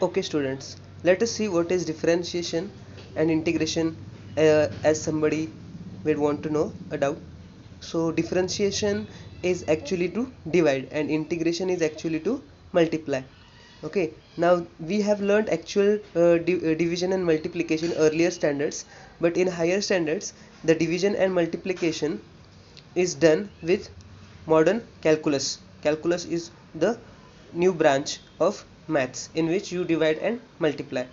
Okay students, let us see what is differentiation and integration as somebody will want to know a doubt. So differentiation is actually to divide and integration is actually to multiply. Okay, now we have learned actual division and multiplication earlier standards, but in higher standards the division and multiplication is done with modern calculus. Calculus is the new branch of maths in which you divide and multiply.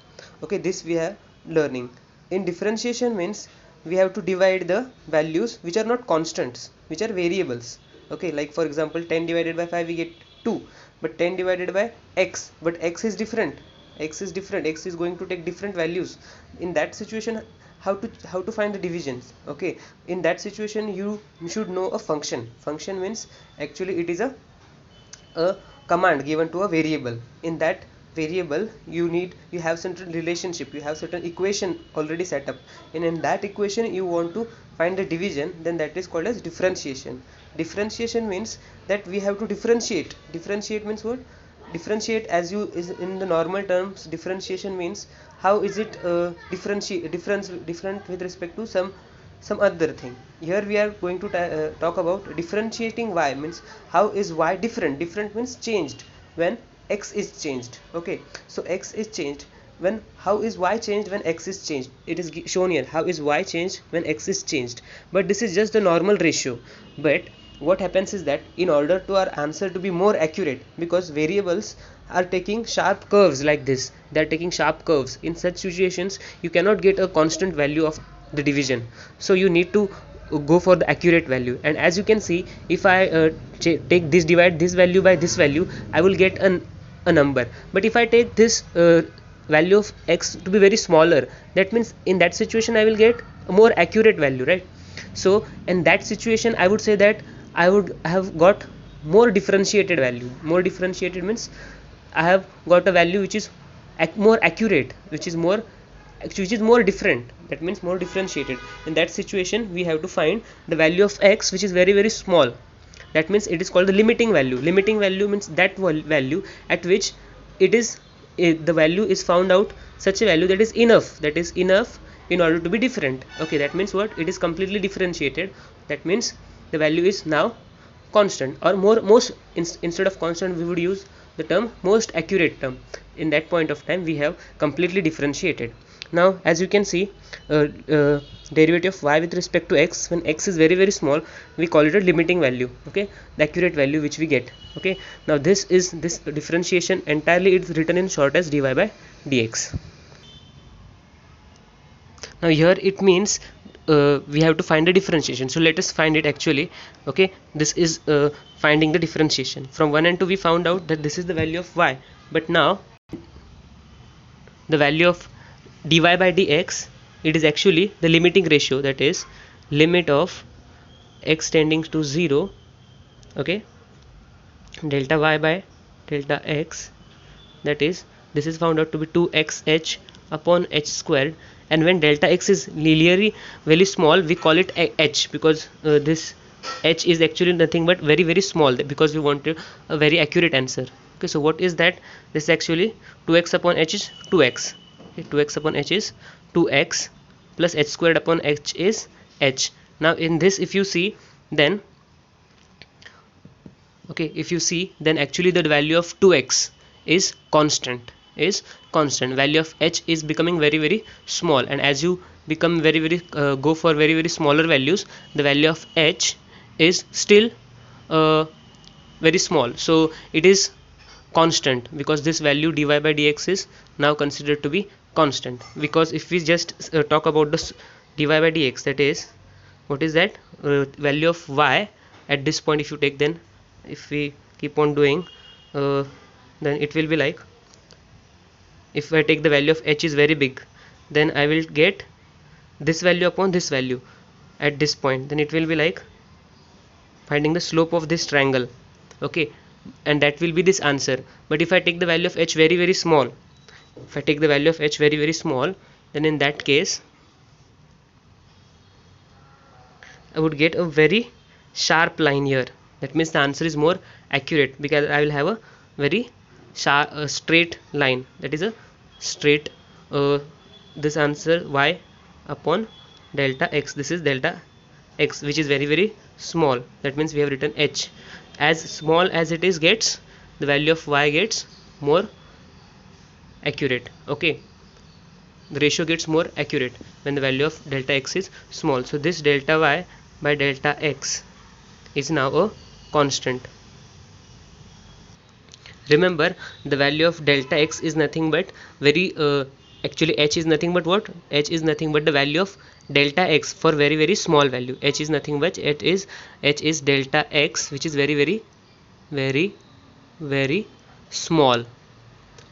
Okay, this we are learning. In differentiation means we have to divide the values which are not constants, which are variables. Okay, like for example 10 divided by 5 we get 2, but 10 divided by x, but x is different. X is going to take different values. In that situation, how to find the divisions? Okay, in that situation you should know a function. Function means actually it is a command given to a variable. In that variable you have certain relationship, you have certain equation already set up, and in that equation you want to find the division, then that is called as differentiation. Differentiation means that we have to differentiate means what? Differentiate, as you is in the normal terms, differentiation means how is it different with respect to some other thing. Here we are going to talk about differentiating y, means how is y different. Different means changed when x is changed. Okay, so x is changed when, how is y changed when x is changed? It is shown here, how is y changed when x is changed, but this is just the normal ratio. But what happens is that in order to our answer to be more accurate, because variables are taking sharp curves like this, they are taking sharp curves, in such situations you cannot get a constant value of the division, so you need to go for the accurate value. And as you can see, if I take this, divide this value by this value, I will get a number. But if I take this value of x to be very smaller, that means in that situation I will get a more accurate value, right? So in that situation I would say that I would have got more differentiated value. More differentiated means I have got a value which is more accurate, which is more different. That means more differentiated. In that situation we have to find the value of x which is very small. That means it is called the limiting value. Limiting value means that value at which it is the value is found out such a value that is enough in order to be different. Okay, that means what? It is completely differentiated. That means the value is now constant, or instead of constant we would use the term most accurate term. In that point of time we have completely differentiated. Now as you can see, derivative of y with respect to x when x is very small, we call it a limiting value. Okay, the accurate value which we get. Okay, now this differentiation entirely is written in short as dy by dx. Now here it means we have to find the differentiation, so let us find it actually. Okay, this is finding the differentiation. From 1 and 2 we found out that this is the value of y, but now the value of dy by dx, it is actually the limiting ratio, that is limit of x tending to 0. Okay, delta y by delta x, that is this is found out to be 2xh upon h squared. And when delta x is linearly very small, we call it h, because this h is actually nothing but very small, because we wanted a very accurate answer. Okay, so what is that? This actually 2x upon h is 2x. Okay, 2x upon h is 2x plus h squared upon h is h. Now in this if you see, then then actually the value of 2x is constant. Value of h is becoming very small, and as you become go for very smaller values, the value of h is still very small, so it is constant, because this value dy by dx is now considered to be constant. Because if we just talk about this dy by dx, that is what is that value of y at this point, if you take, then if we keep on doing, then it will be like, if I take the value of h is very big, then I will get this value upon this value at this point, then it will be like finding the slope of this triangle. Okay, and that will be this answer. But if I take the value of h very small, then in that case I would get a very sharp line here. That means the answer is more accurate, because I will have a very straight line, that is a straight this answer y upon delta x. This is delta x, which is very very small. That means we have written h. As small as it is gets, the value of y gets more accurate. Okay, the ratio gets more accurate when the value of delta x is small. So this delta y by delta x is now a constant. Remember, the value of delta x is nothing but actually h is nothing but what? H is nothing but the value of delta x for very very small value. H is nothing but h is delta x, which is very very small.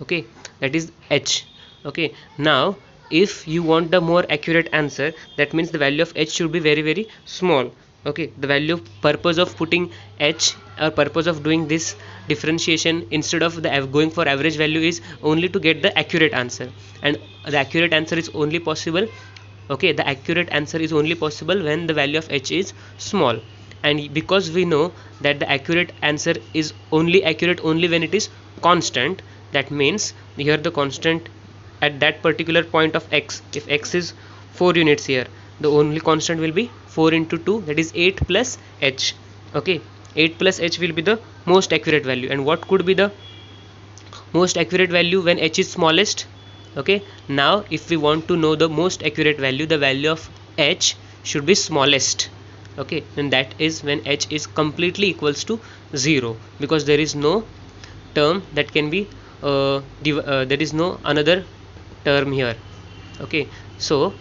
Okay, that is h. Okay, now if you want the more accurate answer, that means the value of h should be very very small. Okay, the value purpose of putting h, or purpose of doing this differentiation instead of the going for average value, is only to get the accurate answer, and the accurate answer is only possible. Okay, the accurate answer is only possible when the value of h is small, and because we know that the accurate answer is only accurate only when it is constant, that means here the constant at that particular point of x, if x is 4 units here, the only constant will be 4 into 2, that is 8 plus h. Okay, 8 plus h will be the most accurate value. And what could be the most accurate value when h is smallest? Okay, now if we want to know the most accurate value, the value of h should be smallest. Okay, and that is when h is completely equals to 0, because there is no term that can be there is no another term here. Okay, so